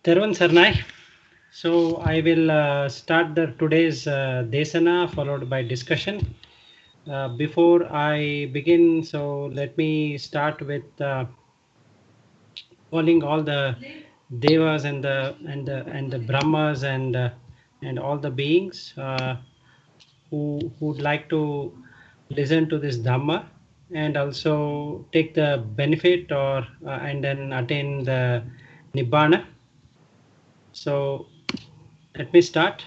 Tervan Sarnai. So I will start today's desana followed by discussion. Before I begin, so let me start with calling all the devas and the brahmas and all the beings who would like to listen to this dhamma and also take the benefit or and then attain the nibbana. So let me start.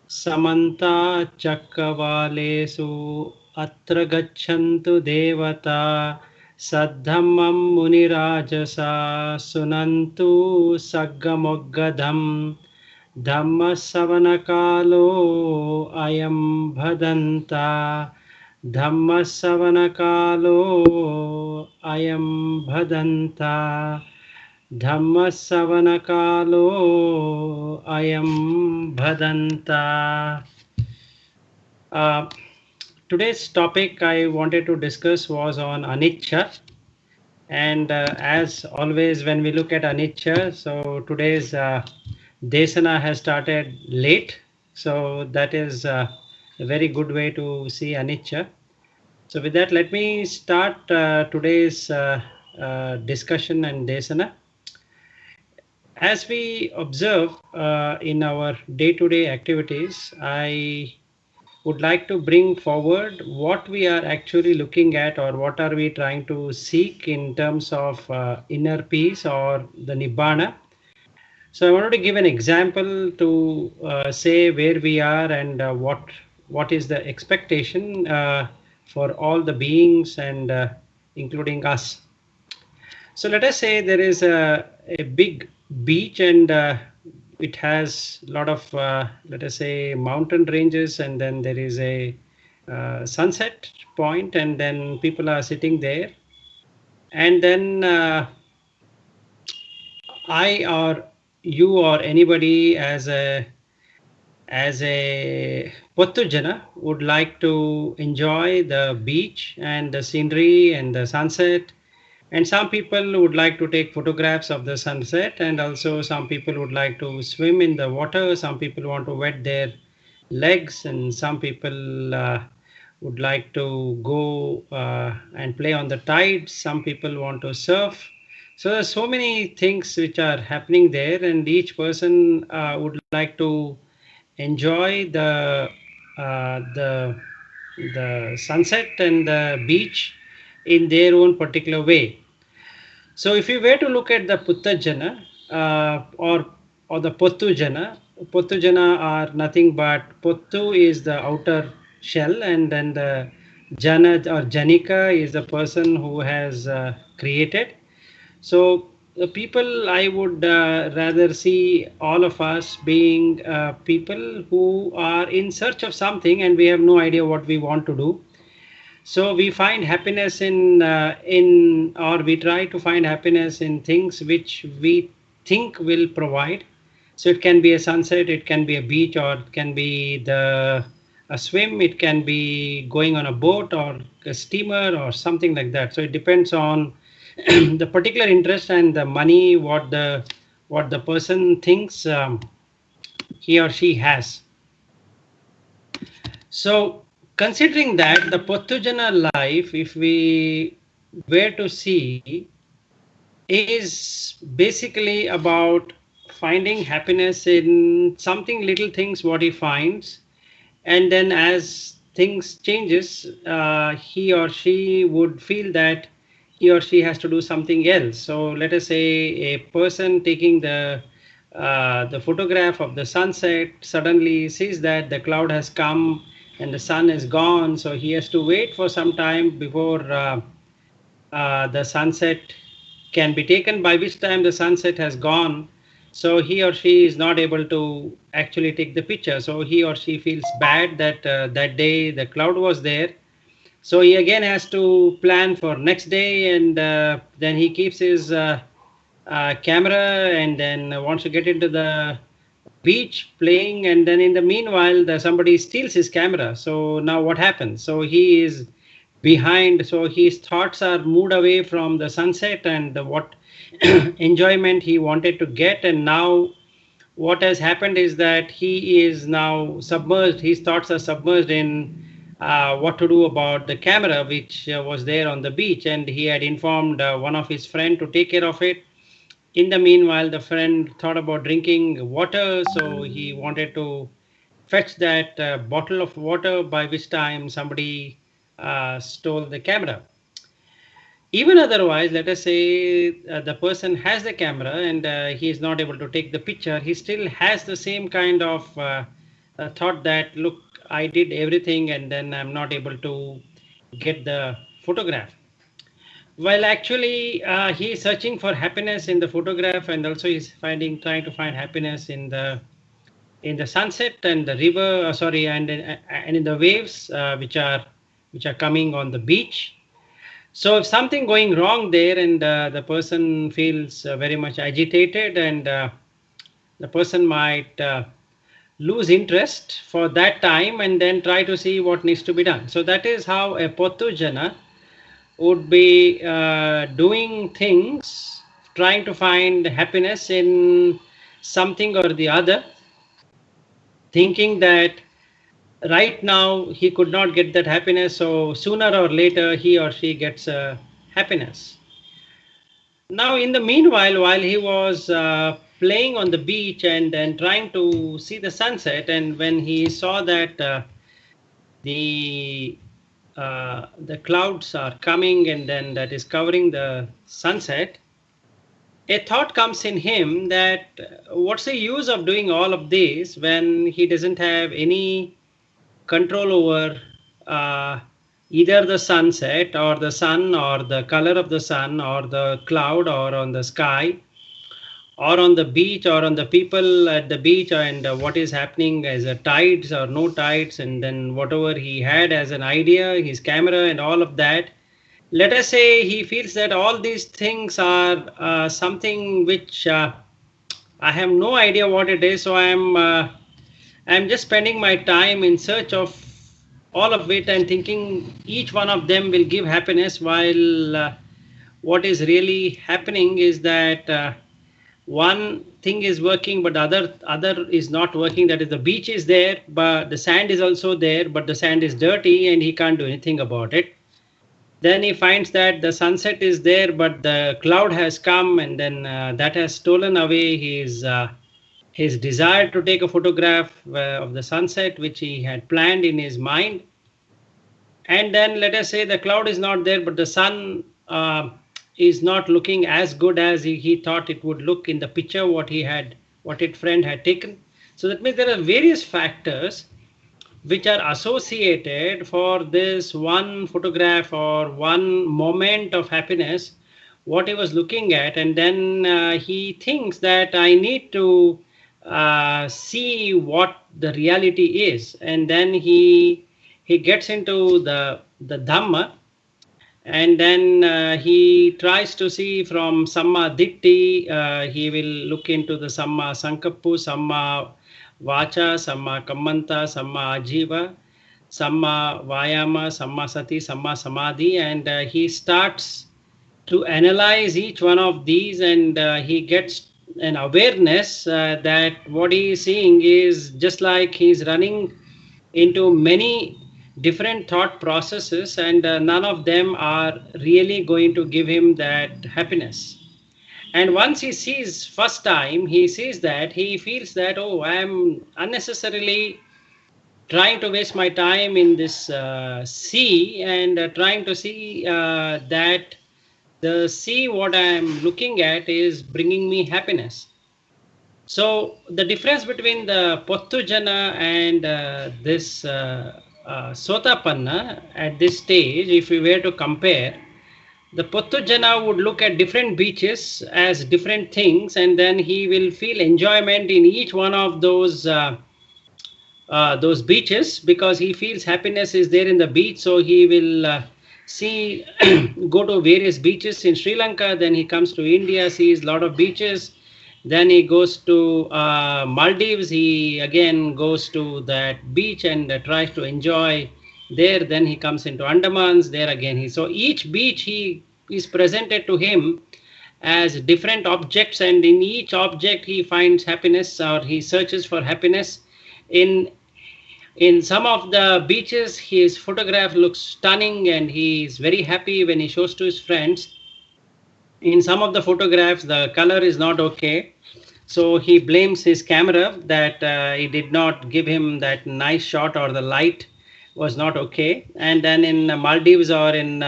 समन्ता चक्रवालेषु अत्र गच्छन्तु देवता सद्धम्मं मुनिराजसा सुनन्तु सग्गमोग्गदम् धम्मसवनकालो अयं भदन्ता धम्मसवनकालो अयं भदन्ता धम्मसवनकालो ayam bhadanta. Today's topic I wanted to discuss was on Anichcha, and as always when we look at Anichcha, so today's desana has started late, so that is a very good way to see Anichcha. So with that, let me start today's discussion and desana. As we observe in our day-to-day activities, I would like to bring forward what we are actually looking at or what are we trying to seek in terms of inner peace or the nibbana. So I wanted to give an example to say where we are and what is the expectation for all the beings and including us. So let us say there is a big beach and it has a lot of let us say mountain ranges, and then there is a sunset point, and then people are sitting there, and then I or you or anybody as a Pottujana would like to enjoy the beach and the scenery and the sunset. And some people would like to take photographs of the sunset, and also some people would like to swim in the water. Some people want to wet their legs, and some people would like to go and play on the tide. Some people want to surf. So there's so many things which are happening there, and each person would like to enjoy uh, the the sunset and the beach in their own particular way. So if you were to look at the Puttujana or the Pottujana are nothing but Pottu is the outer shell, and then the Jana or Janika is the person who has created. So the people, I would rather see all of us being people who are in search of something and we have no idea what we want to do. So we find happiness or we try to find happiness in things which we think will provide. So it can be a sunset, it can be a beach, or it can be a swim, it can be going on a boat or a steamer or something like that. So it depends on the particular interest and the money, what the person thinks he or she has. So considering that the Pottujana life, if we were to see, is basically about finding happiness in something, little things what he finds, and then as things changes, he or she would feel that he or she has to do something else. So let us say a person taking the photograph of the sunset suddenly sees that the cloud has come and the sun is gone, so he has to wait for some time before the sunset can be taken, by which time the sunset has gone. So he or she is not able to actually take the picture. So he or she feels bad that that day the cloud was there. So he again has to plan for next day, and then he keeps his camera and then wants to get into the beach playing, and then in the meanwhile somebody steals his camera. So now what happens? So he is behind. So his thoughts are moved away from the sunset and what enjoyment he wanted to get. And now what has happened is that he is now submerged, his thoughts are submerged in what to do about the camera which was there on the beach, and he had informed one of his friend to take care of it. In the meanwhile, the friend thought about drinking water, so he wanted to fetch that bottle of water, by which time somebody stole the camera. Even otherwise, let us say the person has the camera and he is not able to take the picture, he still has the same kind of thought that, look, I did everything and then I'm not able to get the photograph. Well, actually, he is searching for happiness in the photograph, and also he's trying to find happiness in the sunset and the river. Sorry, and in the waves which are coming on the beach. So if something going wrong there, and the person feels very much agitated, and the person might lose interest for that time, and then try to see what needs to be done. So that is how a Pottujana would be doing things, trying to find happiness in something or the other, thinking that right now he could not get that happiness, so sooner or later he or she gets happiness. Now, in the meanwhile, while he was playing on the beach and trying to see the sunset, and when he saw that the clouds are coming and then that is covering the sunset, a thought comes in him that what's the use of doing all of this when he doesn't have any control over either the sunset or the sun or the color of the sun or the cloud or on the sky or on the beach or on the people at the beach, and what is happening as a tides or no tides, and then whatever he had as an idea, his camera and all of that. Let us say he feels that all these things are something which I have no idea what it is, so I'm just spending my time in search of all of it and thinking each one of them will give happiness, while what is really happening is that one thing is working but other is not working. That is, the beach is there but the sand is also there, but the sand is dirty and he can't do anything about it. Then he finds that the sunset is there but the cloud has come, and then that has stolen away his desire to take a photograph of the sunset which he had planned in his mind. And then let us say the cloud is not there, but the sun is not looking as good as he thought it would look in the picture what his friend had taken. So that means there are various factors which are associated for this one photograph or one moment of happiness what he was looking at, and then he thinks that I need to see what the reality is, and then he gets into the Dhamma, and then he tries to see from Samma Ditti. He will look into the Samma Sankappu, Samma Vacha, Samma Kammanta, Samma Ajiva, Samma Vayama, Samma Sati, Samma Samadhi, and he starts to analyze each one of these, and he gets an awareness that what he is seeing is just like he's running into many different thought processes, and none of them are really going to give him that happiness. And once he sees first time, he sees that, he feels that, oh, I am unnecessarily trying to waste my time in this sea, and trying to see that the sea what I am looking at is bringing me happiness. So the difference between the Pottujana and this Sotapanna at this stage, if we were to compare, the Pottujana would look at different beaches as different things, and then he will feel enjoyment in each one of those beaches, because he feels happiness is there in the beach. So he will see go to various beaches in Sri Lanka, then he comes to India, sees a lot of beaches, then he goes to Maldives, he again goes to that beach and tries to enjoy There, then he comes into Andamans. There again, so each beach he is presented to him as different objects, and in each object he finds happiness, or he searches for happiness. In some of the beaches, his photograph looks stunning and he is very happy when he shows to his friends. In some of the photographs, the color is not okay, so he blames his camera that it did not give him that nice shot, or the light was not okay. And then in Maldives, or in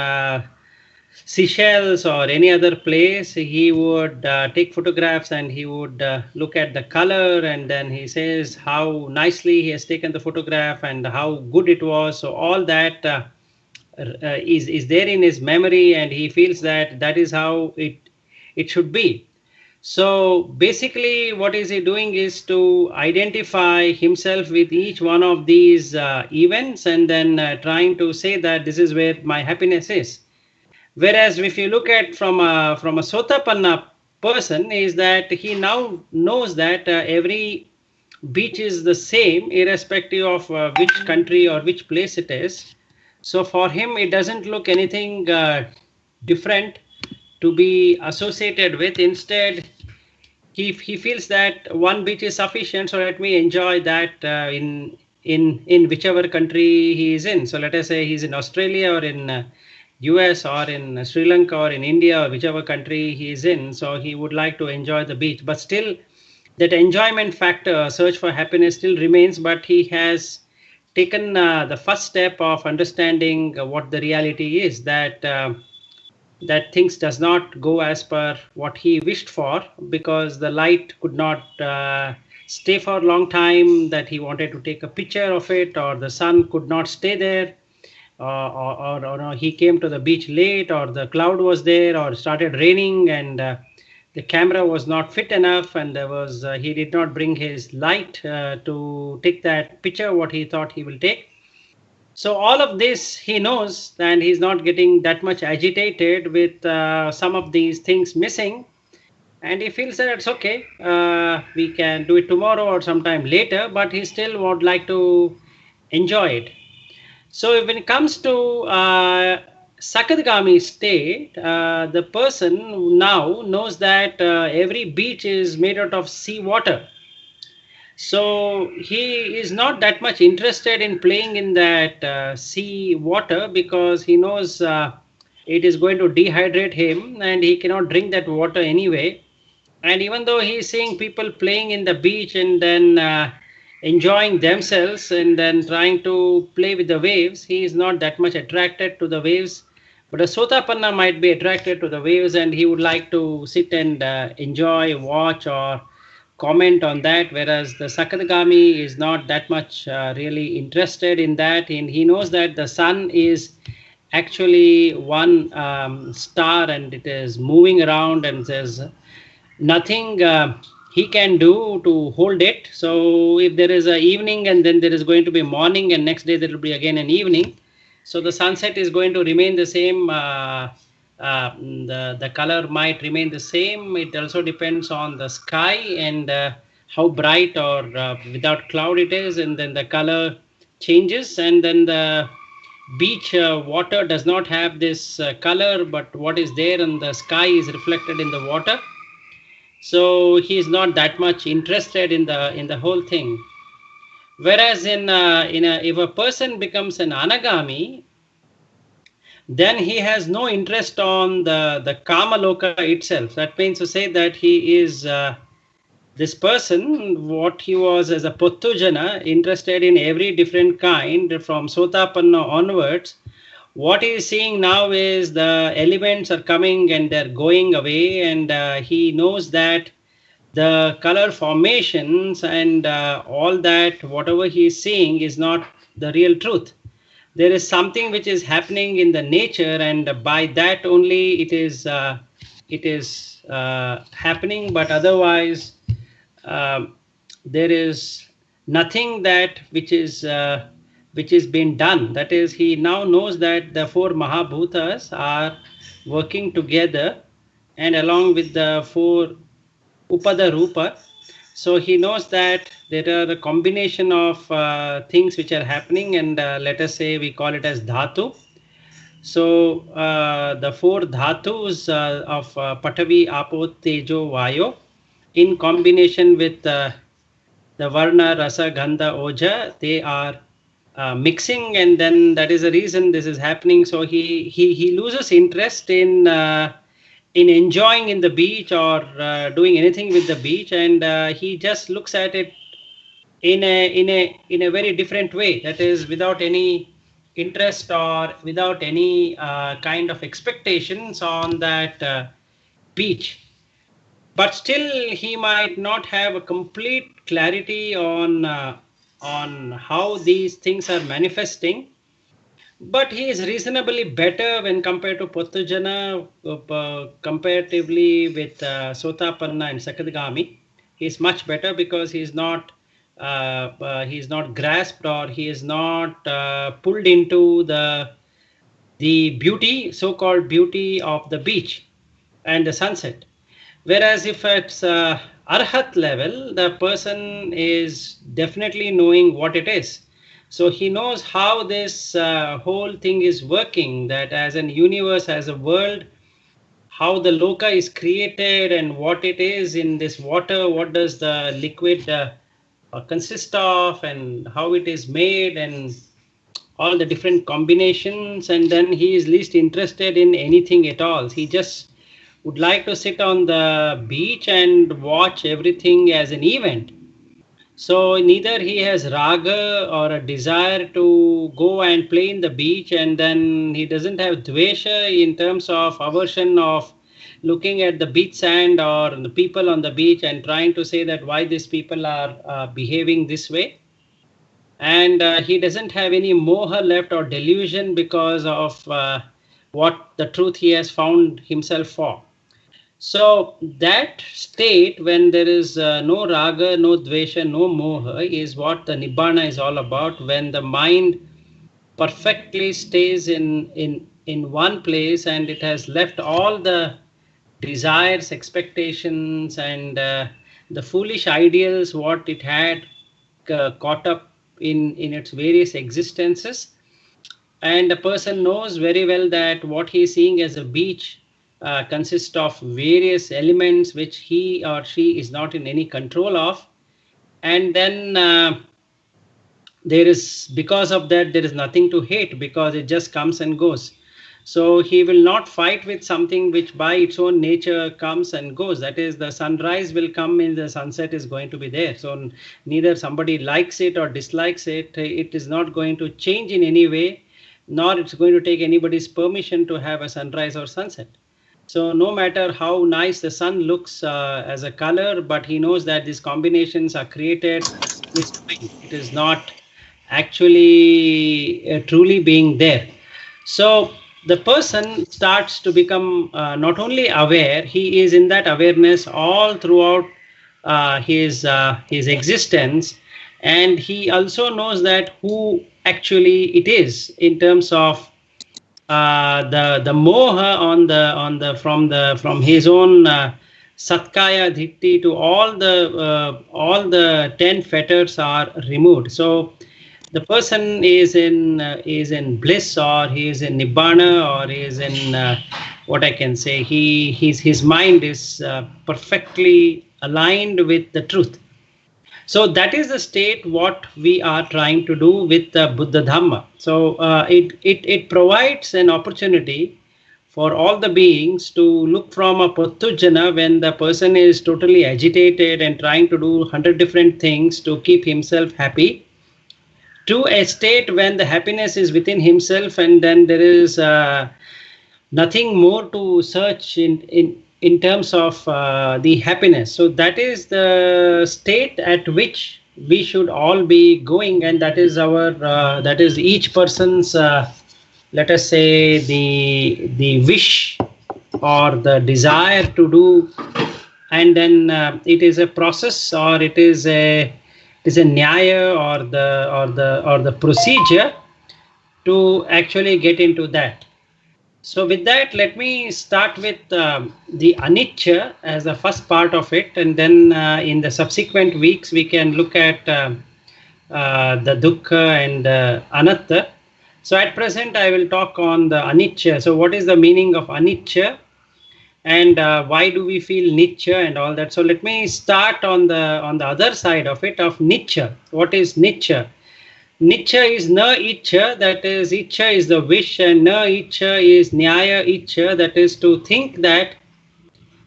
Seychelles, or any other place, he would take photographs, and he would look at the color, and then he says how nicely he has taken the photograph and how good it was. So all that is there in his memory, and he feels that that is how it should be. So basically, what is he doing is to identify himself with each one of these events, and then trying to say that this is where my happiness is. Whereas if you look at from a Sotapanna person, is that he now knows that every beach is the same, irrespective of which country or which place it is. So for him, it doesn't look anything different to be associated with. Instead, he feels that one beach is sufficient, so let me enjoy that in whichever country he is in. So let us say he's in Australia, or in US, or in Sri Lanka, or in India, or whichever country he is in. So he would like to enjoy the beach, but still that enjoyment factor, search for happiness, still remains. But he has taken the first step of understanding what the reality is, that that things does not go as per what he wished for, because the light could not stay for a long time that he wanted to take a picture of it, or the sun could not stay there, or he came to the beach late, or the cloud was there, or started raining, and the camera was not fit enough, and there was he did not bring his light to take that picture what he thought he will take. So all of this he knows, and he's not getting that much agitated with some of these things missing, and he feels that it's okay, we can do it tomorrow or sometime later, but he still would like to enjoy it. So when it comes to Sakadgami state, the person now knows that every beach is made out of sea water. So he is not that much interested in playing in that sea water, because he knows it is going to dehydrate him, and he cannot drink that water anyway. And even though he is seeing people playing in the beach, and then enjoying themselves, and then trying to play with the waves, he is not that much attracted to the waves. But a Sotapanna might be attracted to the waves, and he would like to sit and enjoy, watch, or comment on that. Whereas the Sakadgami is not that much really interested in that, and he knows that the sun is actually one star, and it is moving around, and there's nothing he can do to hold it. So if there is an evening, and then there is going to be morning, and next day there will be again an evening, so the sunset is going to remain the same. The color might remain the same. It also depends on the sky, and how bright or without cloud it is, and then the color changes. And then the beach water does not have this color, but what is there in the sky is reflected in the water. So he is not that much interested in the whole thing. Whereas if a person becomes an anagami, then he has no interest on the kama loka itself. That means to say that he is this person, what he was as a pottujana, interested in every different kind from Sotapanna onwards. What he is seeing now is the elements are coming and they're going away, and he knows that the color formations and all that, whatever he is seeing, is not the real truth. There is something which is happening in the nature, and by that only it is happening. But otherwise, there is nothing that which is being done. That is, he now knows that the four Mahabhutas are working together, and along with the four Upada Rupa. So he knows that there are a combination of things which are happening, and let us say we call it as dhatu. So the four dhatus of Patavi, Apo, Tejo, Vayo, in combination with the Varna, Rasa, Gandha, Oja, they are mixing, and then that is the reason this is happening. So he loses interest in enjoying in the beach or doing anything with the beach, and he just looks at it in a very different way. That is, without any interest or without any kind of expectations on that beach. But still, he might not have a complete clarity on how these things are manifesting. But he is reasonably better when compared to Pottujana, comparatively with Sotapanna and Sakadgami. He is much better because he is not grasped, or he is not pulled into the beauty, so-called beauty of the beach and the sunset. Whereas if it's Arhat level, the person is definitely knowing what it is. So he knows how this whole thing is working, that as an universe, as a world, how the loka is created and what it is in this water, what does the liquid consist of, and how it is made, and all the different combinations. And then he is least interested in anything at all. He just would like to sit on the beach and watch everything as an event. So neither he has raga or a desire to go and play in the beach, and then he doesn't have dvesha in terms of aversion of looking at the beach sand or the people on the beach and trying to say that why these people are behaving this way. And he doesn't have any moha left or delusion because of what the truth he has found himself for. So that state, when there is no raga, no dvesha, no moha, is what the nibbana is all about. When the mind perfectly stays in one place, and it has left all the desires, expectations, and the foolish ideals what it had caught up in its various existences. And the person knows very well that what he is seeing as a beach consists of various elements which he or she is not in any control of. And then there is, because of that, there is nothing to hate, because it just comes and goes. So he will not fight with something which by its own nature comes and goes. That is, the sunrise will come and the sunset is going to be there. So neither somebody likes it or dislikes it. It is not going to change in any way, nor it's going to take anybody's permission to have a sunrise or sunset. So no matter how nice the sun looks as a color, but he knows that these combinations are created. It is not actually truly being there. So the person starts to become not only aware, he is in that awareness all throughout his existence, and he also knows that who actually it is in terms of the moha from his own satkaya dhitti to all the 10 fetters are removed. So the person is in bliss, or he is in nibbana, or he is in what I can say, his mind is perfectly aligned with the truth. So that is the state what we are trying to do with the Buddha Dhamma. So it provides an opportunity for all the beings to look from a Pottujana, when the person is totally agitated and trying to do 100 different things to keep himself happy, to a state when the happiness is within himself, and then there is nothing more to search in terms of the happiness. So that is the state at which we should all be going, and that is that is each person's let us say the wish or the desire to do. And then it is a process, or it is a nyaya, or the procedure to actually get into that. So with that, let me start with the Anicca as the first part of it, and then in the subsequent weeks we can look at the Dukkha and Anatta. So at present I will talk on the Anicca. So what is the meaning of Anicca, and why do we feel Nicca and all that? So let me start on the other side of it, of Nicca. What is Nicca? Niccha is na ichcha, that is, ichcha is the wish, and na ichcha is nyaya ichcha, that is to think that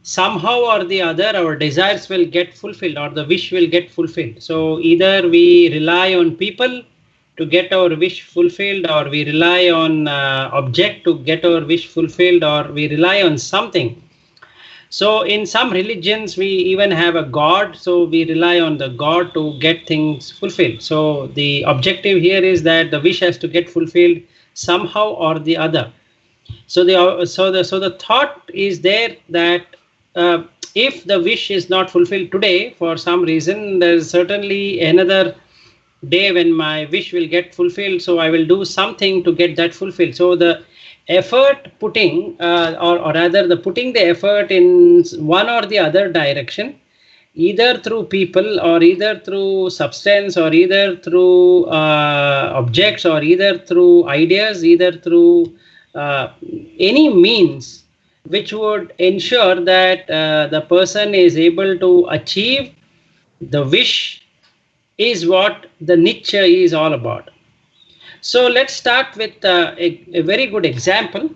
somehow or the other our desires will get fulfilled or the wish will get fulfilled. So either we rely on people to get our wish fulfilled, or we rely on object to get our wish fulfilled, or we rely on something. So in some religions, we even have a god. So we rely on the god to get things fulfilled. So the objective here is that the wish has to get fulfilled somehow or the other. So the thought is there that if the wish is not fulfilled today for some reason, there is certainly another day when my wish will get fulfilled. So I will do something to get that fulfilled. So the effort putting, or rather the putting the effort in one or the other direction, either through people or either through substance or either through objects or either through ideas, either through any means which would ensure that the person is able to achieve the wish, is what the Nicca is all about. So let's start with a very good example.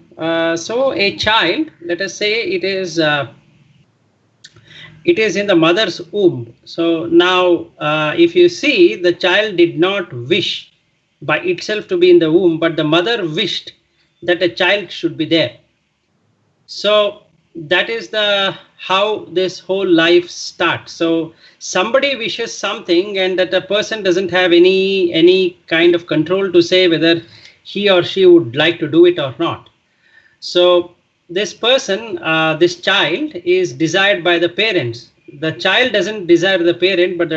So a child, let us say it is in the mother's womb. So now if you see, the child did not wish by itself to be in the womb, but the mother wished that a child should be there. So that is the how this whole life starts. So somebody wishes something, and that the person doesn't have any kind of control to say whether he or she would like to do it or not. So this person, this child, is desired by the parents. The child doesn't desire the parent, but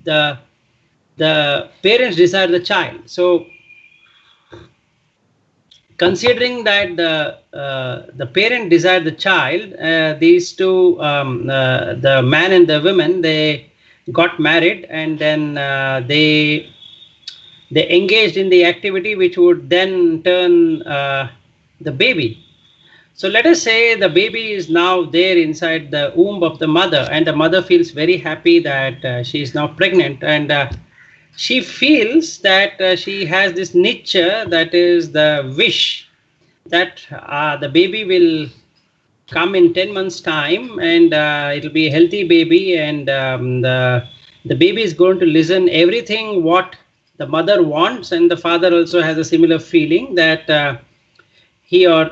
the parents desire the child. So considering that the parent desired the child, these two, the man and the woman, they got married, and then they engaged in the activity which would then turn the baby. So let us say the baby is now there inside the womb of the mother, and the mother feels very happy that she is now pregnant, and she feels that she has this Nicca, that is the wish that the baby will come in 10 months time, and it will be a healthy baby, and the baby is going to listen everything what the mother wants, and the father also has a similar feeling that he or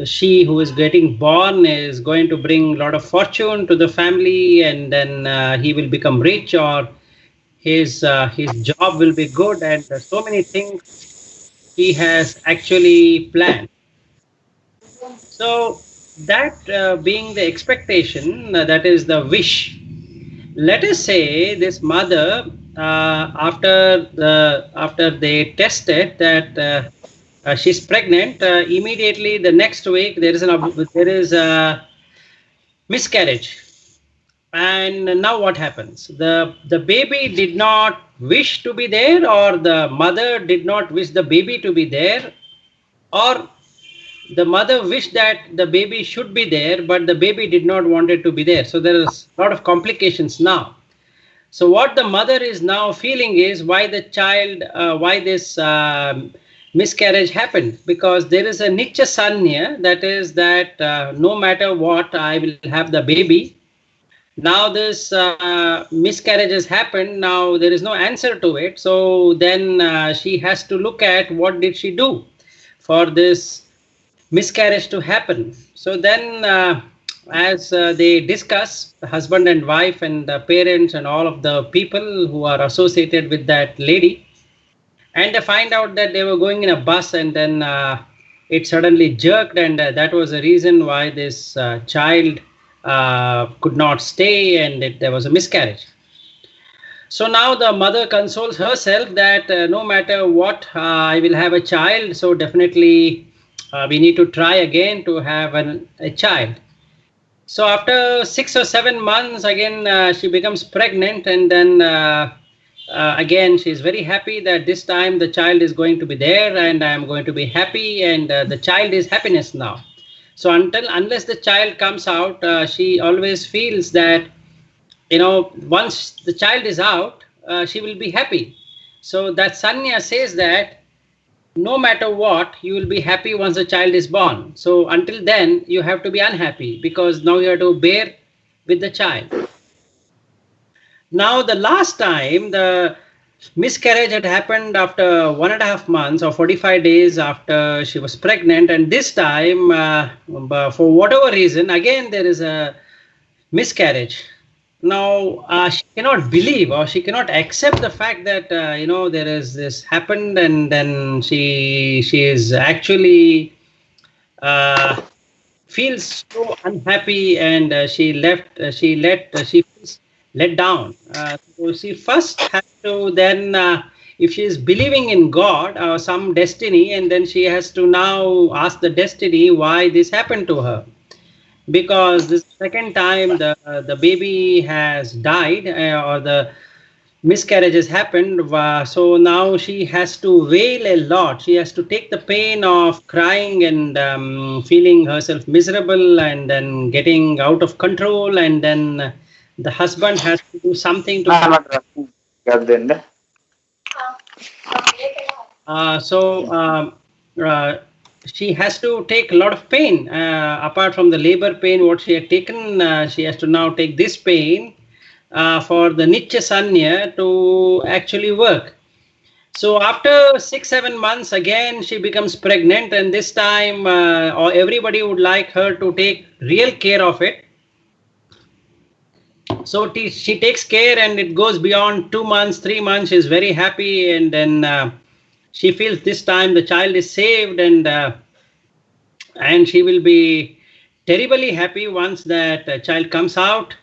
she who is getting born is going to bring a lot of fortune to the family, and then he will become rich, or his job will be good, and so many things he has actually planned. So that being the expectation, that is the wish. Let us say this mother, after they tested that she's pregnant, immediately the next week there is a miscarriage. And now what happens? The baby did not wish to be there, or the mother did not wish the baby to be there, or the mother wished that the baby should be there, but the baby did not want it to be there. So there is a lot of complications now. So what the mother is now feeling is why the child, why this miscarriage happened, because there is a Nicca Sanya, that is that no matter what, I will have the baby. Now this miscarriage has happened. Now there is no answer to it. So then she has to look at what did she do for this miscarriage to happen. So then as they discuss, the husband and wife and the parents and all of the people who are associated with that lady, and they find out that they were going in a bus, and then it suddenly jerked, and that was the reason why this child could not stay, and there was a miscarriage. So now the mother consoles herself that no matter what, I will have a child, so definitely we need to try again to have a child. So after 6 or 7 months, again she becomes pregnant, and then again she's very happy that this time the child is going to be there, and I'm going to be happy, and the child is happiness now. So unless the child comes out, she always feels that, once the child is out, she will be happy. So that sanya says that no matter what, you will be happy once the child is born. So until then, you have to be unhappy because now you have to bear with the child. Now, the last time the miscarriage had happened after 1.5 months or 45 days after she was pregnant, and this time, for whatever reason, again there is a miscarriage. Now she cannot believe, or she cannot accept the fact that there is this happened, and then she is actually feels so unhappy, and she feels let down. So she first has to then, if she is believing in God or some destiny, and then she has to now ask the destiny why this happened to her. Because this second time the baby has died, or the miscarriage has happened, so now she has to wail a lot. She has to take the pain of crying and feeling herself miserable, and then getting out of control, and then the husband has to do something to she has to take a lot of pain, apart from the labor pain what she had taken. She has to now take this pain for the Nicca Sanya to actually work. So after 6-7 months, again she becomes pregnant, and this time or everybody would like her to take real care of it. So she takes care, and it goes beyond 2 months, 3 months. She's very happy, and then she feels this time the child is saved, and she will be terribly happy once that child comes out.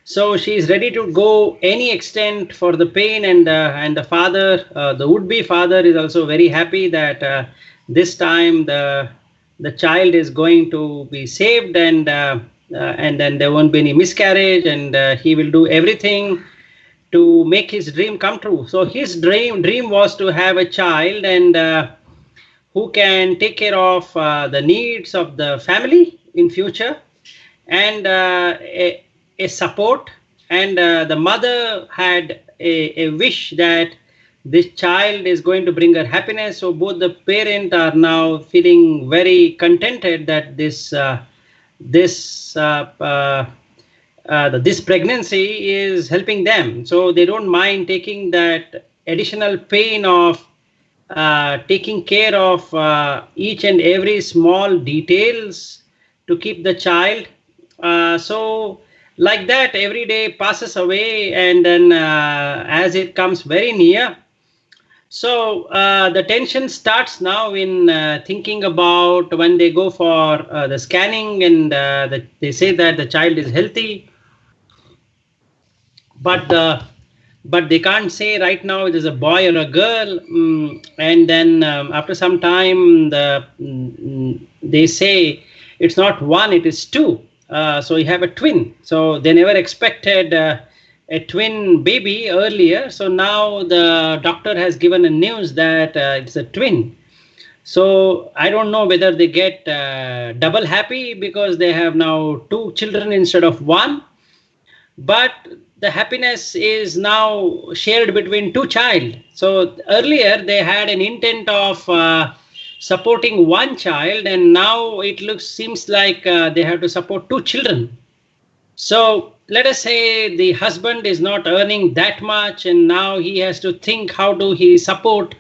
So she is ready to go any extent for the pain, and the father, the would-be father, is also very happy that this time the child is going to be saved, and then there won't be any miscarriage, and he will do everything to make his dream come true. So his dream was to have a child, and who can take care of the needs of the family in future, and a support. And the mother had a wish that this child is going to bring her happiness. So both the parents are now feeling very contented that this pregnancy is helping them. So they don't mind taking that additional pain of taking care of each and every small details to keep the child. So like that, every day passes away, and then as it comes very near, so the tension starts now in thinking about when they go for the scanning, and they say that the child is healthy, but they can't say right now it is a boy or a girl. And then after some time, they say it's not one, it is two. So you have a twin. So they never expected a twin baby earlier. So now the doctor has given a news that it's a twin. So I don't know whether they get double happy because they have now two children instead of one. But the happiness is now shared between two child. So earlier they had an intent of supporting one child, and now it seems like they have to support two children. So let us say the husband is not earning that much, and now he has to think how do he support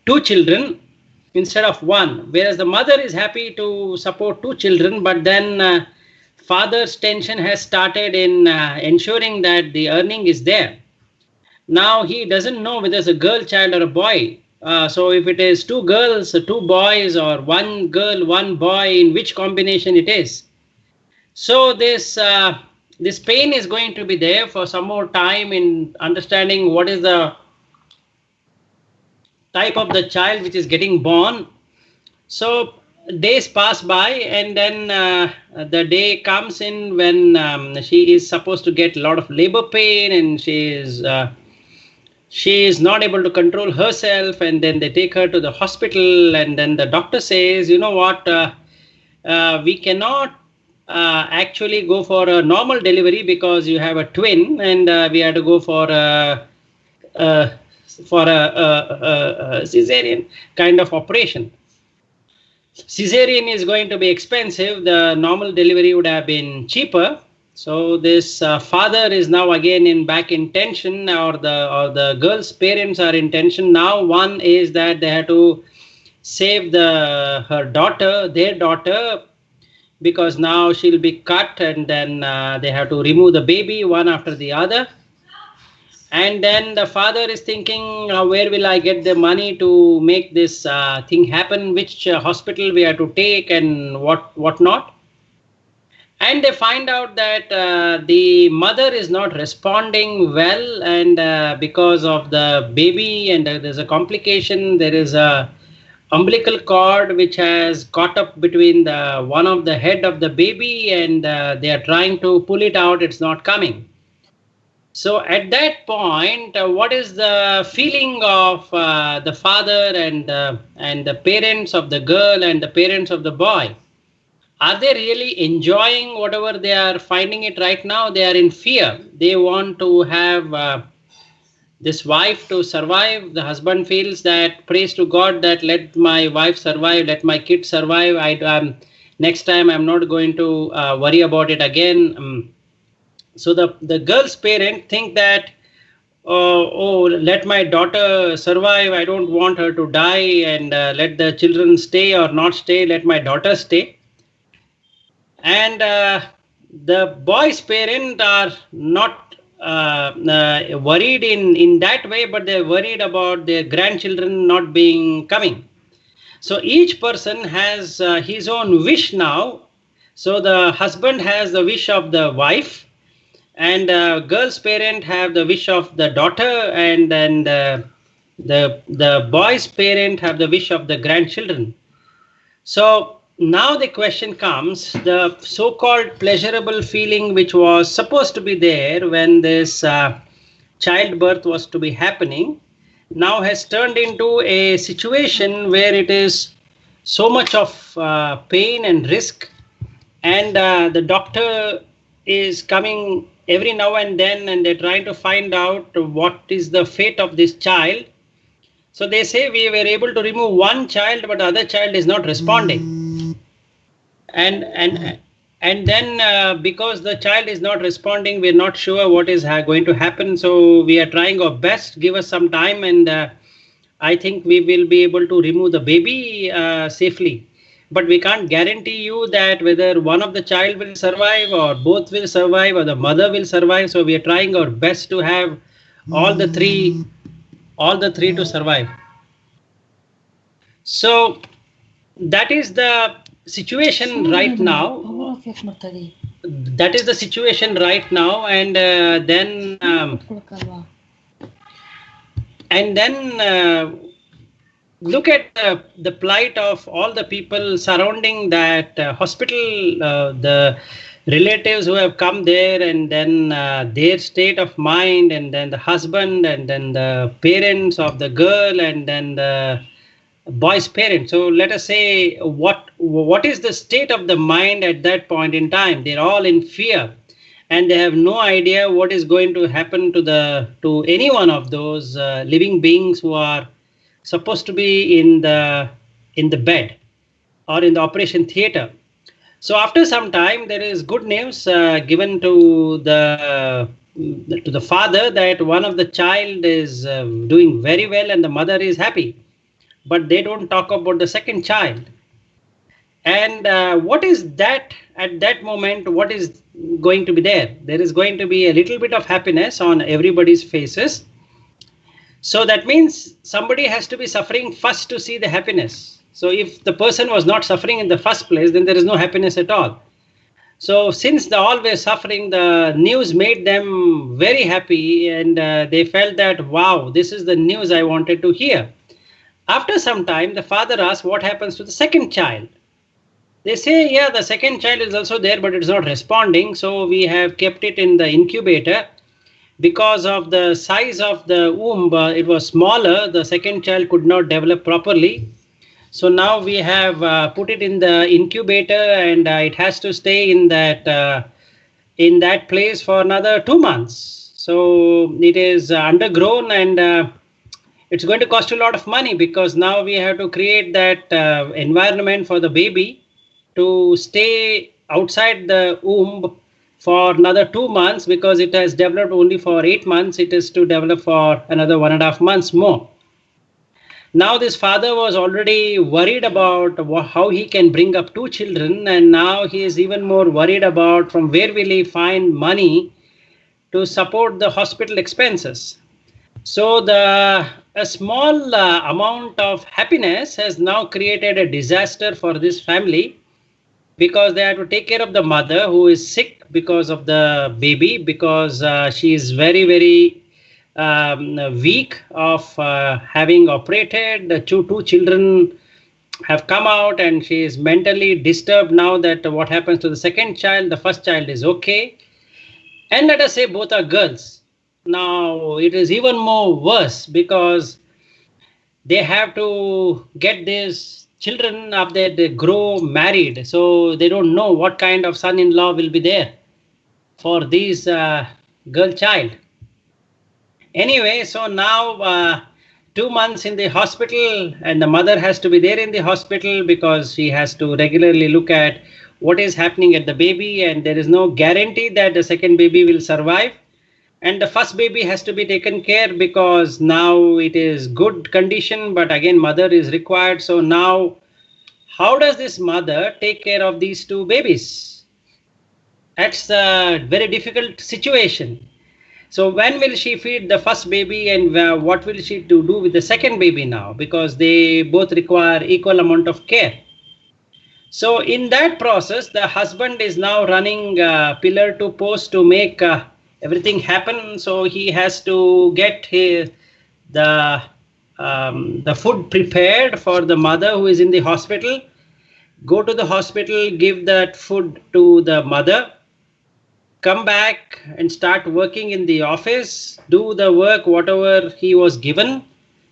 two children instead of one, whereas the mother is happy to support two children, but then father's tension has started in ensuring that the earning is there. Now he doesn't know whether it's a girl child or a boy. So if it is two girls, two boys, or one girl, one boy, in which combination it is. So this pain is going to be there for some more time in understanding what is the type of the child which is getting born. So days pass by, and then the day comes in when she is supposed to get a lot of labor pain, and she is not able to control herself, and then they take her to the hospital, and then the doctor says, you know what, we cannot actually go for a normal delivery because you have a twin, and we had to go for uh, a cesarean kind of operation. Cesarean is going to be expensive. The normal delivery would have been cheaper. So this father is now again back in tension, or the girl's parents are in tension. Now one is that they have to save their daughter, because now she'll be cut, and then they have to remove the baby one after the other. And then the father is thinking, where will I get the money to make this thing happen? Which hospital we have to take, and what not? And they find out that the mother is not responding well, and because of the baby, and there's a complication. There is a umbilical cord which has caught up between the one of the head of the baby, and they are trying to pull it out. It's not coming. So at that point, what is the feeling of the father and the parents of the girl and the parents of the boy? Are they really enjoying whatever they are finding it right now? They are in fear. They want to have this wife to survive. The husband feels that, praise to God, that let my wife survive, let my kids survive. Next time I'm not going to worry about it again. So the girl's parent think that, let my daughter survive. I don't want her to die, and let the children stay or not stay. Let my daughter stay. And the boy's parents are not worried in that way, but they're worried about their grandchildren not coming. So each person has his own wish now. So the husband has the wish of the wife, and girl's parent have the wish of the daughter, and then the boy's parent have the wish of the grandchildren. So now the question comes, the so-called pleasurable feeling which was supposed to be there when this childbirth was to be happening, now has turned into a situation where it is so much of pain and risk, and the doctor is coming every now and then, and they're trying to find out what is the fate of this child. So they say, we were able to remove one child, but the other child is not responding. And then because the child is not responding, we're not sure what is going to happen. So we are trying our best. Give us some time, and I think we will be able to remove the baby safely. But we can't guarantee you that whether one of the child will survive, or both will survive, or the mother will survive. So we are trying our best to have all the three to survive. So that is the situation right now. That is the situation right now, and then look at the plight of all the people surrounding that hospital, the relatives who have come there, and then their state of mind, and then the husband, and then the parents of the girl, and then the boy's parents. So let us say, what is the state of the mind at that point in time? They're all in fear, and they have no idea what is going to happen to any one of those living beings who are supposed to be in the bed or in the operation theater. So after some time, there is good news given to the father that one of the child is doing very well and the mother is happy, but they don't talk about the second child. And what is that at that moment? What is going to be there? There is going to be a little bit of happiness on everybody's faces. So that means somebody has to be suffering first to see the happiness. So if the person was not suffering in the first place, then there is no happiness at all. So since they all were suffering, the news made them very happy, and they felt that, wow, this is the news I wanted to hear. After some time, the father asked, what happens to the second child? They say, yeah, the second child is also there, but it's not responding. So we have kept it in the incubator. Because of the size of the womb, it was smaller. The second child could not develop properly. So now we have put it in the incubator, and it has to stay in that place for another 2 months. So it is undergrown, and it's going to cost a lot of money, because now we have to create that environment for the baby to stay outside the womb for another 2 months, because it has developed only for 8 months. It is to develop for another 1.5 months more. Now this father was already worried about how he can bring up two children, and now he is even more worried about from where will he find money to support the hospital expenses. So a small amount of happiness has now created a disaster for this family, because they have to take care of the mother who is sick because of the baby, because she is very, very weak of having operated. The two children have come out, and she is mentally disturbed now that what happens to the second child. The first child is okay. And let us say both are girls. Now it is even more worse, because they have to get these children up there, they grow married. So they don't know what kind of son-in-law will be there for this girl child. Anyway, so now 2 months in the hospital, and the mother has to be there in the hospital, because she has to regularly look at what is happening at the baby, and there is no guarantee that the second baby will survive. And the first baby has to be taken care, because now it is good condition, but again mother is required. So now how does this mother take care of these two babies? That's a very difficult situation. So when will she feed the first baby, and what will she do with the second baby now, because they both require equal amount of care. So in that process, the husband is now running pillar to post to make everything happen. So he has to get the food prepared for the mother who is in the hospital, go to the hospital, give that food to the mother, come back and start working in the office, do the work whatever he was given.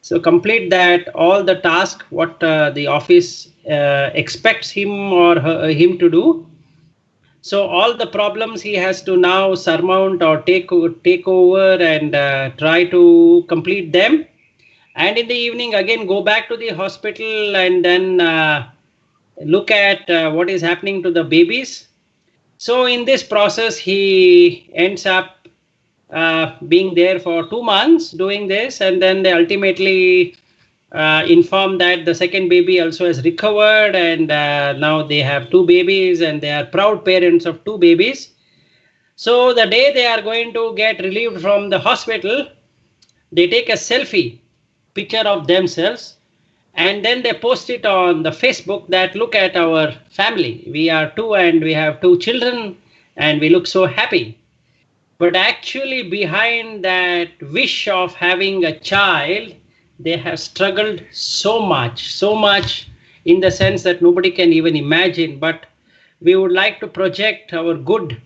So complete that, all the task what the office expects him or him to do. So all the problems he has to now surmount or take over and try to complete them. And in the evening again go back to the hospital, and then look at what is happening to the babies. So in this process he ends up being there for 2 months doing this, and then they ultimately inform that the second baby also has recovered, and now they have two babies, and they are proud parents of two babies. So the day they are going to get relieved from the hospital, they take a selfie picture of themselves, and then they post it on the Facebook that look at our family. We are two, and we have two children, and we look so happy. But actually behind that wish of having a child, they have struggled so much in the sense that nobody can even imagine. But we would like to project our good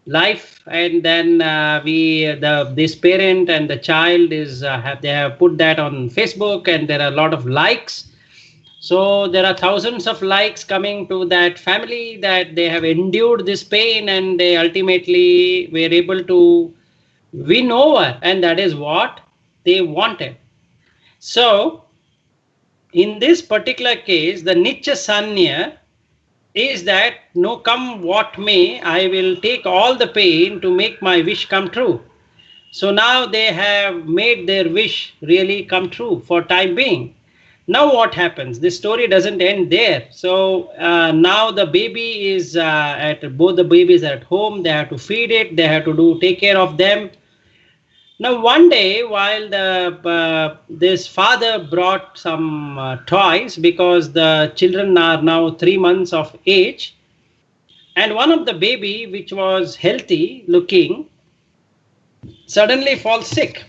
life, and then this parent and the child they have put that on Facebook, and there are a lot of likes. So there are thousands of likes coming to that family, that they have endured this pain, and they ultimately were able to win over, and that is what they wanted. So in this particular case, the Nicca Sanya is that no, come what may, I will take all the pain to make my wish come true. So now they have made their wish really come true for time being. Now what happens? This story doesn't end there. So now the baby is both the babies are at home. They have to feed it. They have to take care of them. Now one day, while this father brought some toys, because the children are now 3 months of age, and one of the baby, which was healthy looking, suddenly falls sick.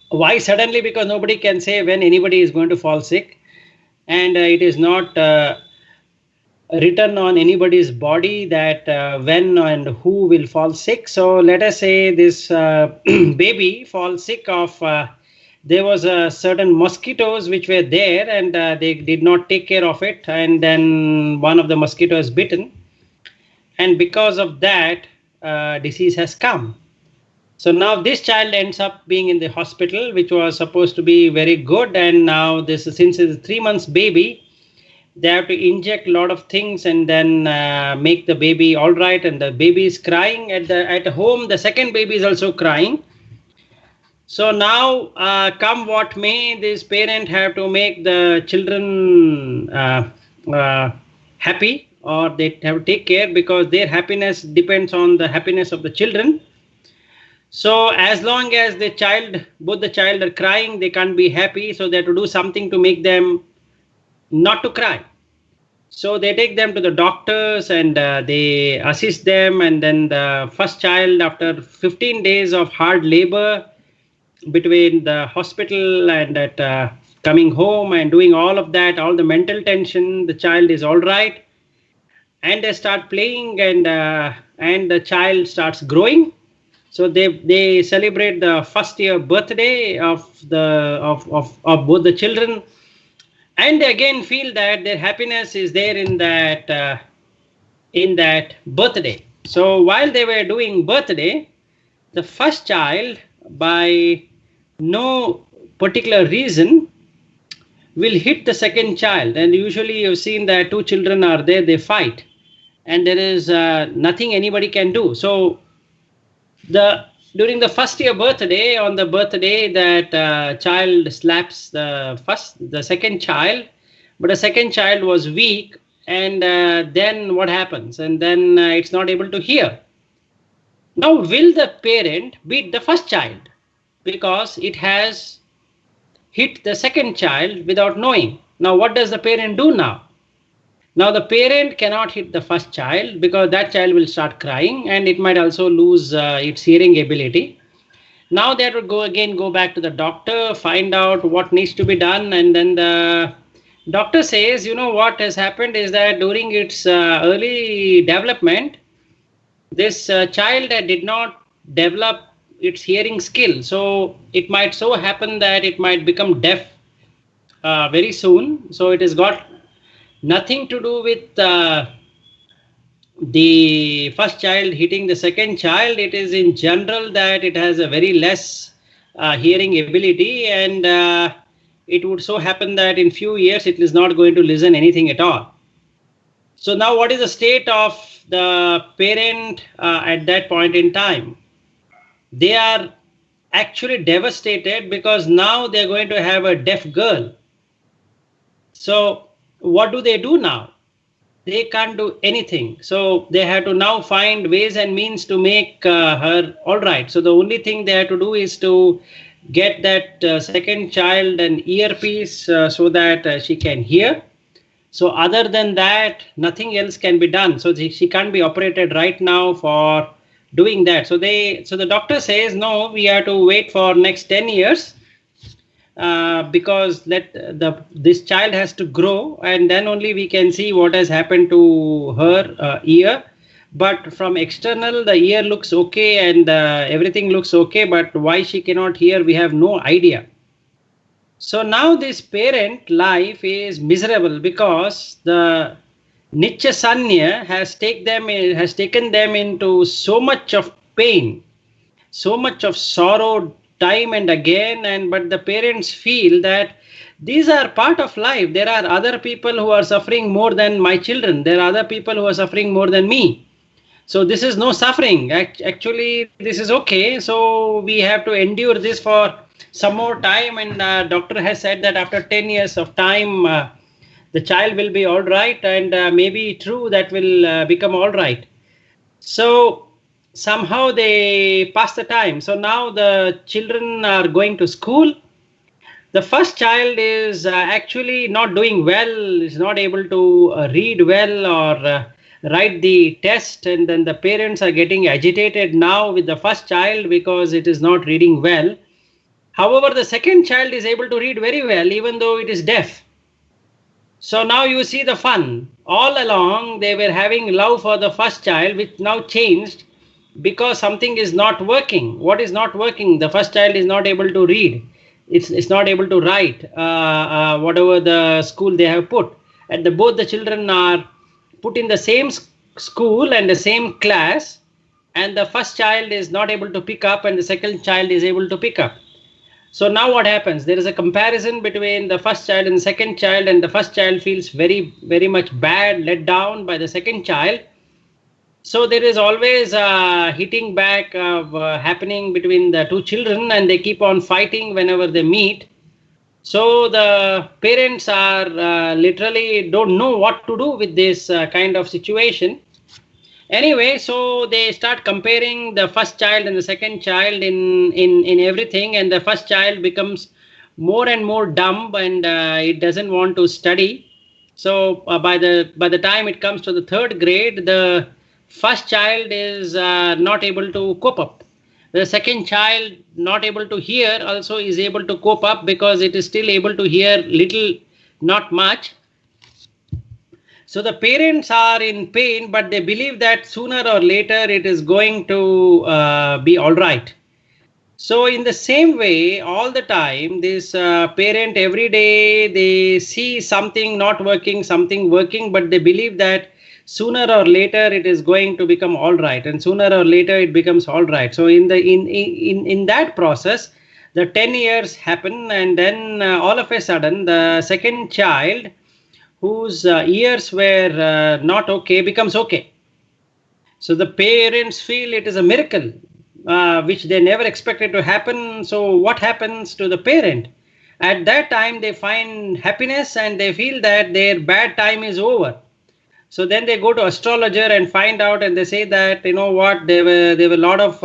Why suddenly? Because nobody can say when anybody is going to fall sick, and it is not written on anybody's body that when and who will fall sick. So let us say this baby falls sick of there was a certain mosquitoes which were there, and they did not take care of it, and then one of the mosquitoes bitten, and because of that disease has come. So now this child ends up being in the hospital, which was supposed to be very good, and now this, since it's a 3 months baby, they have to inject a lot of things and then make the baby all right, and the baby is crying at home. The second baby is also crying. So now come what may, this parent have to make the children happy, or they have to take care, because their happiness depends on the happiness of the children. So as long as both the child are crying, they can't be happy, so they have to do something to make them not to cry. So they take them to the doctors, and they assist them, and then the first child, after 15 days of hard labor between the hospital and at coming home and doing all of that, all the mental tension, the child is all right, and they start playing, and the child starts growing. So they celebrate the first year birthday of both the children, and they again feel that their happiness is there in that birthday. So while they were doing birthday, the first child, by no particular reason, will hit the second child, and usually you've seen that two children are there, they fight, and there is nothing anybody can do. So during the first year birthday, on the birthday, that child slaps the second child, but the second child was weak, and then what happens? And then it's not able to hear. Now, will the parent beat the first child because it has hit the second child without knowing? Now, what does the parent do now? Now, the parent cannot hit the first child because that child will start crying, and it might also lose its hearing ability. Now they have to go back to the doctor, find out what needs to be done, and then the doctor says, what has happened is that during its early development, this child did not develop its hearing skill. So it might so happen that it might become deaf very soon. So it has got nothing to do with the first child hitting the second child. It is in general that it has a very less hearing ability, and it would so happen that in few years it is not going to listen anything at all. So now what is the state of the parent at that point in time? They are actually devastated, because now they're going to have a deaf girl. So what do they do now? They can't do anything. So they have to now find ways and means to make her all right. So the only thing they have to do is to get that second child an earpiece so that she can hear. So other than that, nothing else can be done. So she can't be operated right now for doing that. So the doctor says, no, we have to wait for next 10 years. Because this child has to grow, and then only we can see what has happened to her ear. But from external, the ear looks okay, and everything looks okay, but why she cannot hear, we have no idea. So now this parent life is miserable, because the Nicca has taken them into so much of pain, so much of sorrow, time and again, but the parents feel that these are part of life. There are other people who are suffering more than my children. There are other people who are suffering more than me. So this is no suffering. Actually, this is okay. So we have to endure this for some more time, and doctor has said that after 10 years of time, the child will be all right, and maybe true, that will become all right. So somehow they pass the time. So now the children are going to school. The first child is actually not doing well, is not able to read well or write the test, and then the parents are getting agitated now with the first child because it is not reading well. However, the second child is able to read very well, even though it is deaf. So now you see the fun. All along they were having love for the first child, which now changed because something is not working. What is not working? The first child is not able to read. It's not able to write whatever the school they have put. And both the children are put in the same school and the same class, and the first child is not able to pick up and the second child is able to pick up. So now what happens? There is a comparison between the first child and the second child, and the first child feels very much bad, let down by the second child. So there is always hitting back happening between the two children, and they keep on fighting whenever they meet. So the parents are literally don't know what to do with this kind of situation. Anyway, so they start comparing the first child and the second child in everything, and the first child becomes more and more dumb, and it doesn't want to study. So by the time it comes to the third grade, the first child is not able to cope up. The second child, not able to hear, also is able to cope up because it is still able to hear little, not much. So the parents are in pain, but they believe that sooner or later it is going to be all right. So in the same way, all the time, this parent every day, they see something not working, something working, but they believe that sooner or later it is going to become all right, and sooner or later it becomes all right. So in that process, the 10 years happen, and then all of a sudden the second child, whose ears were not okay, becomes okay. So the parents feel it is a miracle which they never expected to happen. So what happens to the parent? At that time they find happiness and they feel that their bad time is over. So then they go to astrologer and find out, and they say that, you know what, there were a lot of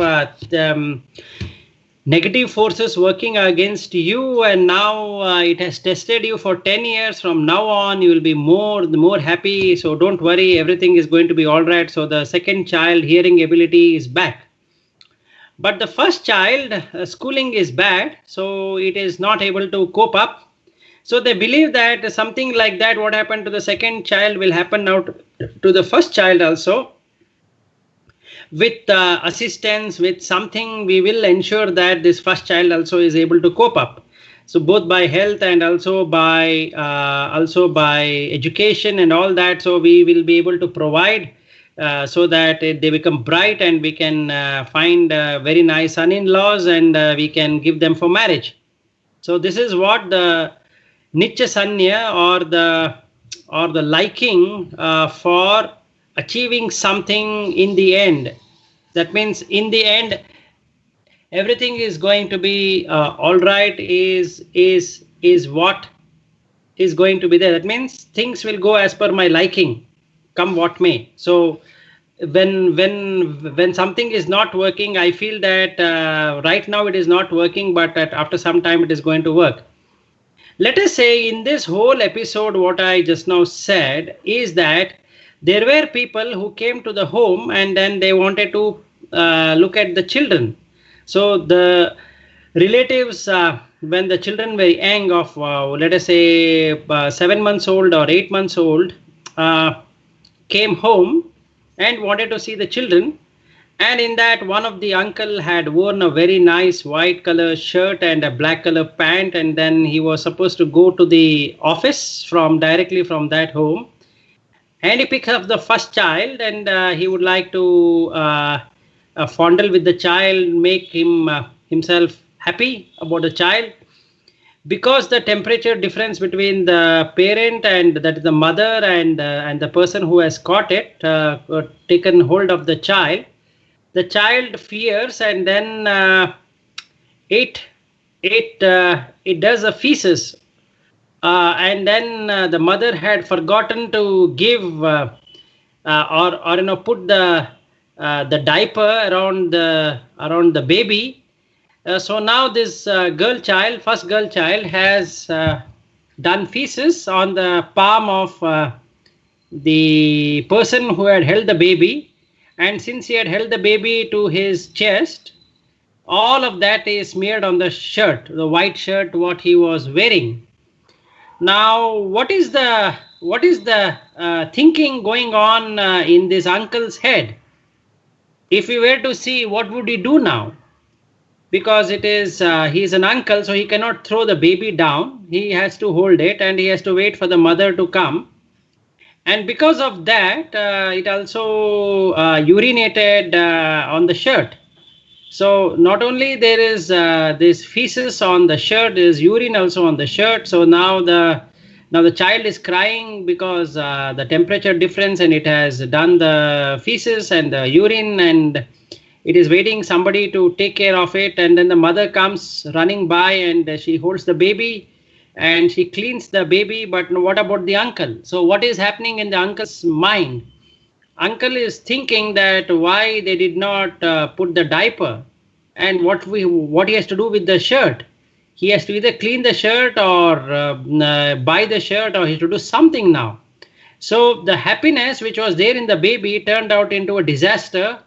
negative forces working against you, and now it has tested you for 10 years. From now on you will be more happy, so don't worry, everything is going to be all right. So the second child hearing ability is back, but the first child schooling is bad, so it is not able to cope up. So they believe that something like that, what happened to the second child, will happen now to the first child also. With assistance, with something, we will ensure that this first child also is able to cope up. So both by health and also by education and all that. So we will be able to provide so that they become bright, and we can find very nice son-in-laws, and we can give them for marriage. So this is what the Nicca or the liking for achieving something in the end. That means in the end everything is going to be all right, is what is going to be there. That means things will go as per my liking, come what may. So when something is not working, I feel that right now it is not working, but after some time it is going to work. Let us say in this whole episode, what I just now said is that there were people who came to the home, and then they wanted to look at the children. So the relatives, when the children were young, of let us say 7 months old or 8 months old, came home and wanted to see the children. And in that, one of the uncle had worn a very nice white color shirt and a black color pant, and then he was supposed to go to the office directly from that home. And he picks up the first child, and he would like to fondle with the child, make himself happy about the child, because the temperature difference between the parent, and that is the mother, and the person who has caught it, taken hold of the child fears, and then it does a feces, and then the mother had forgotten to give or put the diaper around the baby. So now this first girl child has done feces on the palm of the person who had held the baby. And since he had held the baby to his chest, all of that is smeared on the shirt, the white shirt what he was wearing. Now, what is the what is the thinking going on in this uncle's head? If we were to see, what would he do now? Because it is he's an uncle, so he cannot throw the baby down. He has to hold it and he has to wait for the mother to come. And because of that, it also urinated on the shirt. So not only there is this feces on the shirt, there is urine also on the shirt. So now the child is crying because the temperature difference, and it has done the feces and the urine, and it is waiting somebody to take care of it. And then the mother comes running by and she holds the baby and she cleans the baby. But what about the uncle? So what is happening in the uncle's mind? Uncle is thinking that why they did not put the diaper, and what he has to do with the shirt. He has to either clean the shirt or buy the shirt, or he has to do something now. So the happiness which was there in the baby turned out into a disaster,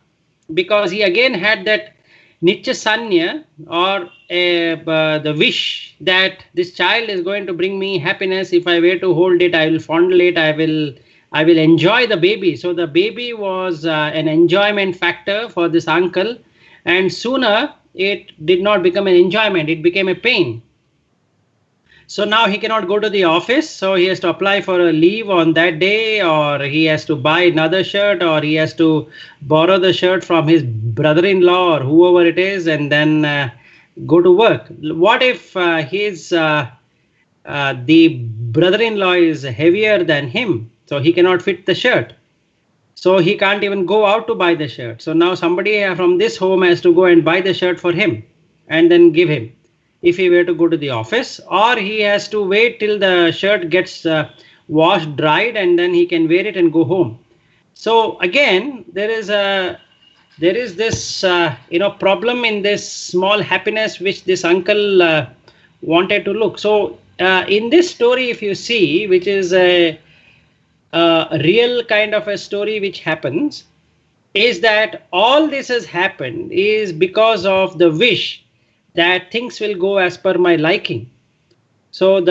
because he again had that Niccha or the wish that this child is going to bring me happiness. If I were to hold it, I will fondle it, I will enjoy the baby. So the baby was an enjoyment factor for this uncle, and sooner it did not become an enjoyment, it became a pain. So now he cannot go to the office, so he has to apply for a leave on that day, or he has to buy another shirt, or he has to borrow the shirt from his brother-in-law or whoever it is, and then go to work. What if the brother-in-law is heavier than him, so he cannot fit the shirt? So he can't even go out to buy the shirt. So now somebody from this home has to go and buy the shirt for him and then give him, if he were to go to the office, or he has to wait till the shirt gets washed, dried, and then he can wear it and go home. So again, there is this problem in this small happiness which this uncle wanted to look. So in this story, if you see, which is a real kind of a story which happens, is that all this has happened is because of the wish that things will go as per my liking. So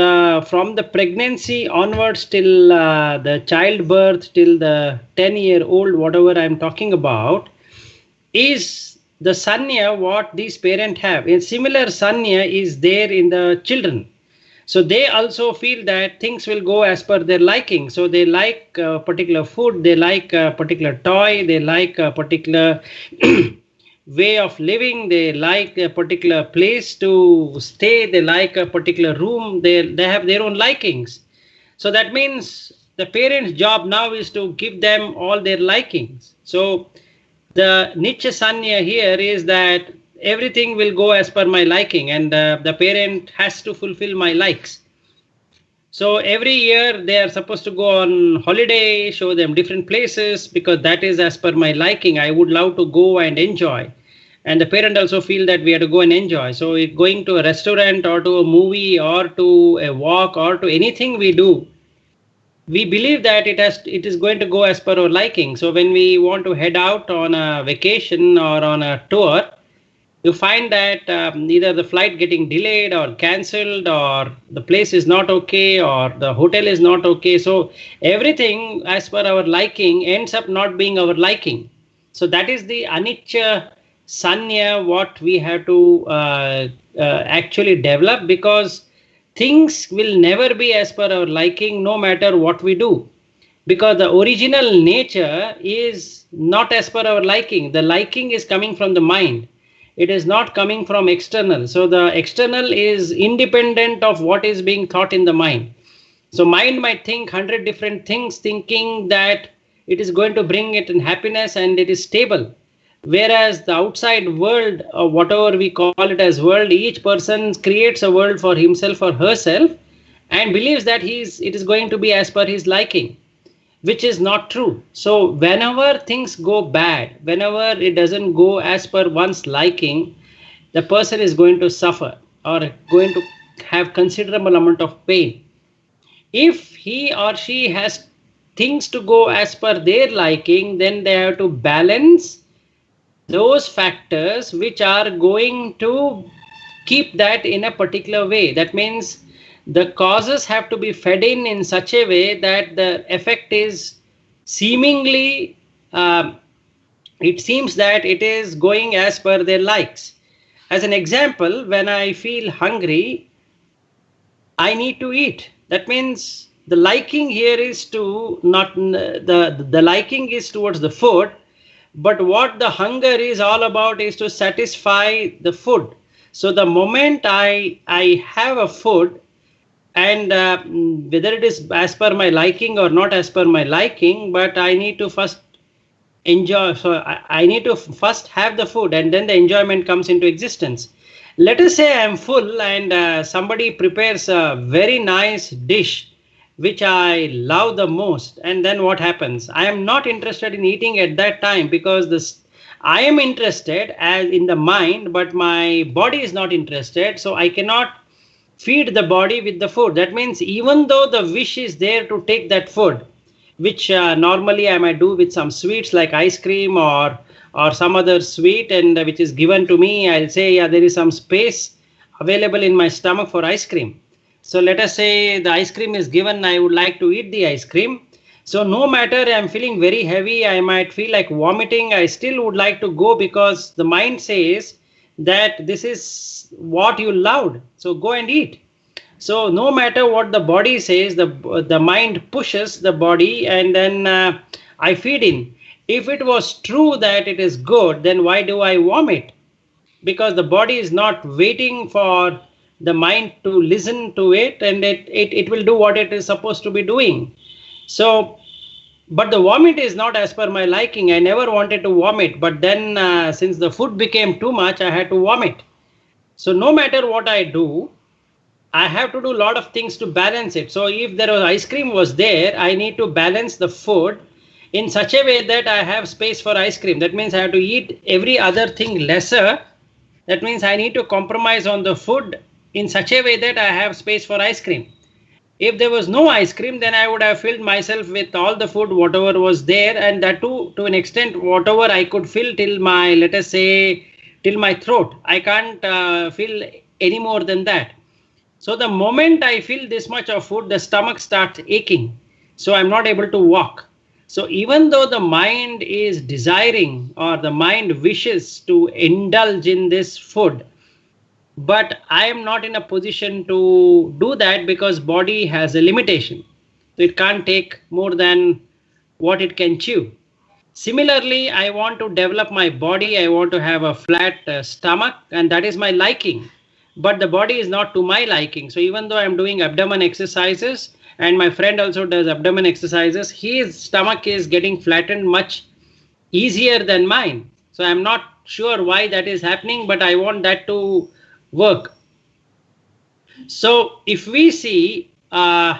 from the pregnancy onwards till the childbirth, till the 10-year-old, whatever I'm talking about, is the sanya what these parents have. A similar sanya is there in the children. So they also feel that things will go as per their liking. So they like a particular food, they like a particular toy, they like a particular way of living, they like a particular place to stay, they like a particular room, they have their own likings. So that means the parents' job now is to give them all their likings. So the Niccha Sanya here is that everything will go as per my liking, and the parent has to fulfill my likes. So every year they are supposed to go on holiday, show them different places, because that is as per my liking. I would love to go and enjoy. And the parent also feel that we have to go and enjoy. So going to a restaurant or to a movie or to a walk or to anything we do, we believe that it is going to go as per our liking. So when we want to head out on a vacation or on a tour, you find that either the flight getting delayed or cancelled, or the place is not okay, or the hotel is not okay. So everything as per our liking ends up not being our liking. So that is the Anicca Sanya what we have to actually develop, because things will never be as per our liking no matter what we do, because the original nature is not as per our liking. The liking is coming from the mind. It is not coming from external. So the external is independent of what is being thought in the mind. So mind might think 100 different things, thinking that it is going to bring it in happiness and it is stable. Whereas the outside world, or whatever we call it as world, each person creates a world for himself or herself and believes that it is going to be as per his liking, which is not true. So whenever things go bad, whenever it doesn't go as per one's liking, the person is going to suffer or going to have considerable amount of pain. If he or she has things to go as per their liking, then they have to balance those factors which are going to keep that in a particular way. That means the causes have to be fed in such a way that the effect is seemingly, it seems that it is going as per their likes. As an example, when I feel hungry, I need to eat. That means the liking here is to not the liking is towards the food, but what the hunger is all about is to satisfy the food. So the moment I have a food, and whether it is as per my liking or not as per my liking, but I need to first enjoy. So I need to first have the food, and then the enjoyment comes into existence. Let us say I am full, and somebody prepares a very nice dish which I love the most, and then what happens? I am not interested in eating at that time, because this I am interested as in the mind, but my body is not interested, so I cannot feed the body with the food. That means even though the wish is there to take that food, which normally I might do with some sweets like ice cream or some other sweet, and which is given to me, I'll say, yeah, there is some space available in my stomach for ice cream. So let us say the ice cream is given, I would like to eat the ice cream. So no matter I'm feeling very heavy, I might feel like vomiting, I still would like to go, because the mind says that this is what you loved, so go and eat. So no matter what the body says, the mind pushes the body, and then I feed in. If it was true that it is good, then why do I vomit? Because the body is not waiting for the mind to listen to it, and it will do what it is supposed to be doing. So, but the vomit is not as per my liking. I never wanted to vomit, but then since the food became too much, I had to vomit. So no matter what I do, I have to do a lot of things to balance it. So if there was ice cream was there, I need to balance the food in such a way that I have space for ice cream. That means I have to eat every other thing lesser. That means I need to compromise on the food in such a way that I have space for ice cream. If there was no ice cream, then I would have filled myself with all the food, whatever was there, and that too, to an extent, whatever I could fill till my, let us say, till my throat. I can't fill any more than that. So the moment I feel this much of food, the stomach starts aching. So I'm not able to walk. So even though the mind is desiring, or the mind wishes to indulge in this food, but I am not in a position to do that, because body has a limitation. So it can't take more than what it can chew. Similarly, I want to develop my body. I want to have a flat stomach, and that is my liking. But the body is not to my liking. So even though I'm doing abdomen exercises, and my friend also does abdomen exercises, his stomach is getting flattened much easier than mine. So I'm not sure why that is happening, but I want that to work. So if we see in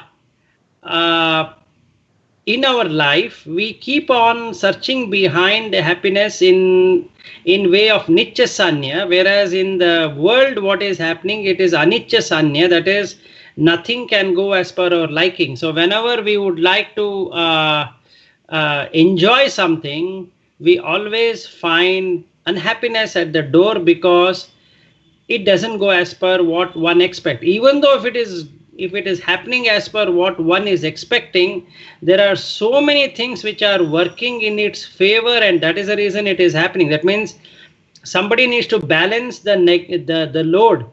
our life, we keep on searching behind happiness in way of Nicca Sanya, whereas in the world what is happening, it is Aniccha Sanya, that is, nothing can go as per our liking. So whenever we would like to enjoy something, we always find unhappiness at the door, because it doesn't go as per what one expects. Even though if it is happening as per what one is expecting, there are so many things which are working in its favor, and that is the reason it is happening. That means somebody needs to balance the load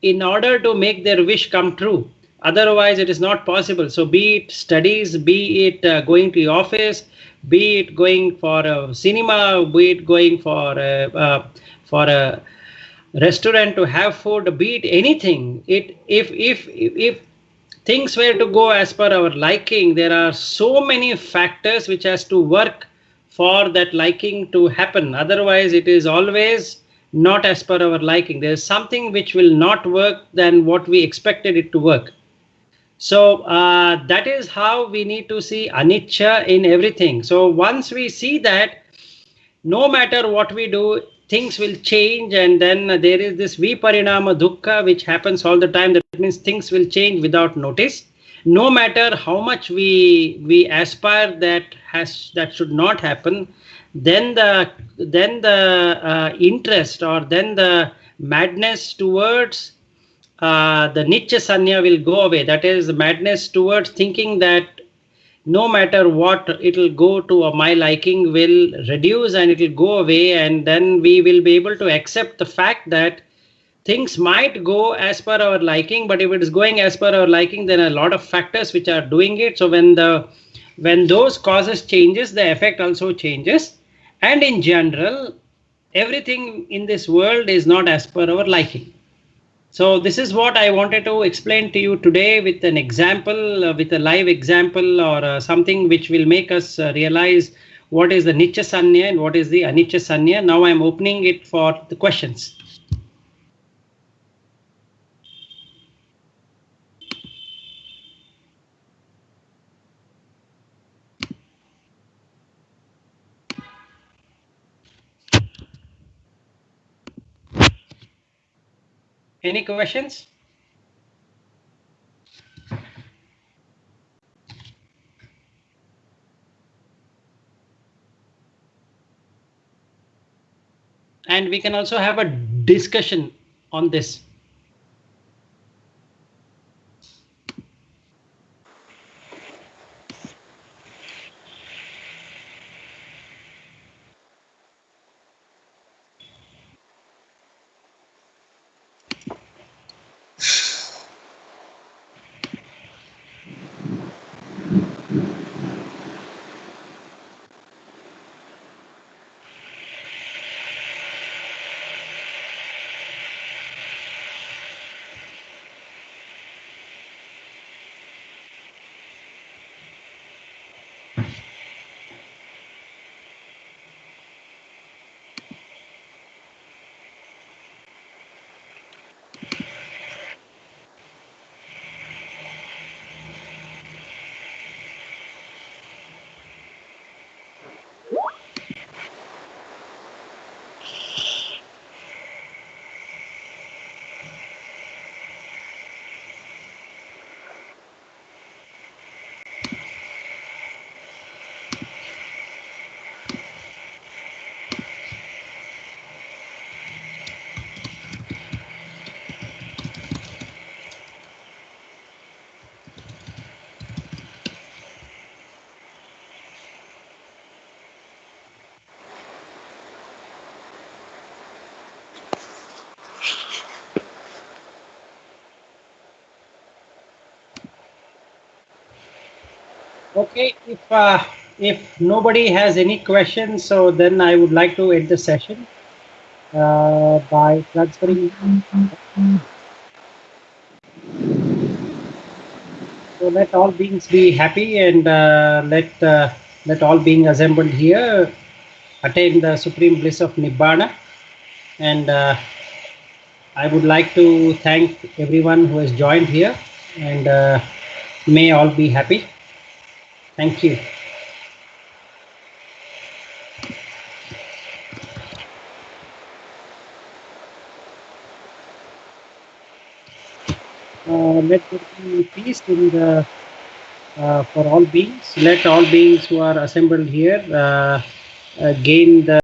in order to make their wish come true. Otherwise, it is not possible. So be it studies, be it going to the office, be it going for a cinema, be it going for a restaurant to have food, be it anything. If things were to go as per our liking, there are so many factors which has to work for that liking to happen. Otherwise, it is always not as per our liking. There is something which will not work than what we expected it to work. So that is how we need to see Anichcha in everything. So once we see that no matter what we do, things will change, and then there is this viparinama dukkha which happens all the time. That means things will change without notice. No matter how much we aspire that should not happen, then the interest, or then the madness towards the Nicca Sanya will go away. That is madness towards thinking that no matter what, it'll go to my liking will reduce and it'll go away. And then we will be able to accept the fact that things might go as per our liking, but if it is going as per our liking, then a lot of factors which are doing it. So when those causes changes, the effect also changes. And in general, everything in this world is not as per our liking. So this is what I wanted to explain to you today with an example, with a live example or something which will make us realize what is the Nicca Sanya and what is the Anichcha Sanya. Now I'm opening it for the questions. Any questions? And we can also have a discussion on this. Okay, if nobody has any questions, so then I would like to end the session by transferring. So let all beings be happy and let all beings assembled here attain the supreme bliss of Nibbana. And I would like to thank everyone who has joined here, and may all be happy. Thank you. Let there be peace in the for all beings. Let all beings who are assembled here gain the